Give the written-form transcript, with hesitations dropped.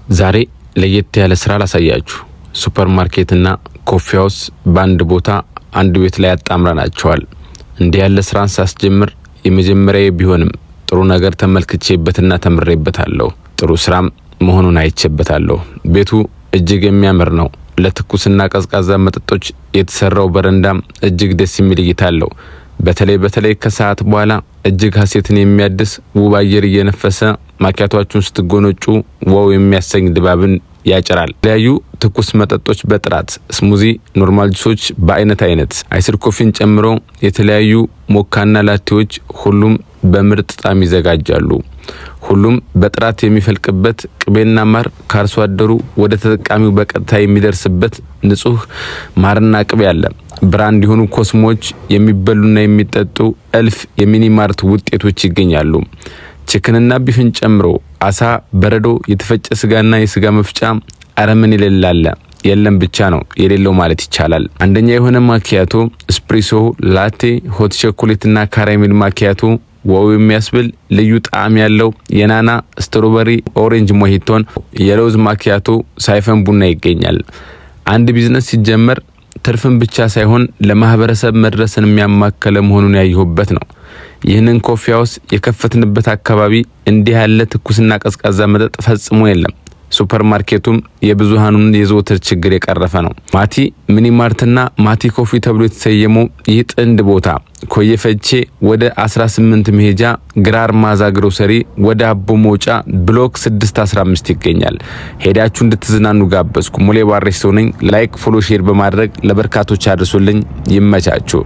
ዛሬ ለየት ያለ ስራ ላሳያችሁ። ሱፐርማርኬትና ኮፊ ሃውስ በአንድ ቦታ አንድ ቤት ላይ አጣምረናቸዋል። እንዲህ ያለ ስራን ሳስጀምር የመጀመሪያዬ ቢሆንም ጥሩ ነገር ተመልክቼበትና ተምሬበታለሁ። ጥሩ ስራም መሆኑን አይቼበታለሁ። ቤቱ እጅግ የሚያምር ነው። ለትኩስና ቀዝቃዛ መጠጦች የተሰራው በረንዳም እጅግ ደስ የሚል እይታ አለው። በተለይ ከሰዓት በኋላ እጅግ ሀሴትን የሚያድስ ውብ አየር እየነፈሰ ማኪያቶቹን ስትጎነጩ ዋው የሚያሰኝ ድባብን ያጭራል። የተለያዩ ትኩስ መጠጦች በጥራት ስሙዚ፣ ኖርማል ጁሶች በአይነት አይስር ኮፊን ጨምሮ የተለያዩ ሞካና ላቴዎች ሁሉም በምርጥ ጣዕም ይዘጋጃሉ። ሁሉም በጥራት የሚፈልቅበት ቅቤና ማር ካርሶ አደሩ ወደ ተጠቃሚው በቀጥታ የሚደርስበት ንጹህ ማርና ቅቤ አለ። ብራንድ የሆኑ ኮስሞች የሚበሉና የሚጠጡ እልፍ የሚኒማርት ውጤቶች ይገኛሉ። ቺክንና ቢፍን ጨምሮ አሳ፣ በረዶ፣ የተፈጨ ስጋና የስጋ መፍጫ አረምን ይለላል። የለም ብቻ ነው የሌለው ማለት ይቻላል። አንደኛ የሆነ ማኪያቶ፣ ኤስፕሬሶ፣ ላቴ፣ ሆት ቾኮሌትና ካራሜል ማኪያቶ ዋው የሚያስብል ልዩ ጣዕም ያለው የናና ስትሮበሪ ኦሬንጅ ሞሂቶን፣ የለውዝ ማኪያቶ፣ ሳይፈን ቡና ይገኛል። አንድ ቢዝነስ ሲጀመር ትርፍን ብቻ ሳይሆን ለማህበረሰብ መድረስን የሚያማከለ መሆኑን ያየሁበት ነው። ይህንን ኮፊ ሃውስ የከፈትንበት አካባቢ እንዲህ ያለ ትኩስና ቀዝቃዛ መጠጥ ፈጽሞ የለም። ሱፐርማርኬቱም የብዙሃኑን የዘወትር ችግር የቀረፈ ነው። ማቲ ሚኒማርትና ማቲ ኮፊ ተብሎ የተሰየመው ይህ ጥንድ ቦታ ኮየ ፈቼ ወደ 18 መሄጃ ግራር ማዛ ግሮሰሪ ወደ አቦ ሞጫ ብሎክ 615 ይገኛል። ሄዳችሁ እንድትዝናኑ ጋበዝኩ። ሙሌ ባሬሶ ነኝ። ላይክ፣ ፎሎ፣ ሼር በማድረግ ለበርካቶች አድርሱልኝ። ይመቻችሁ።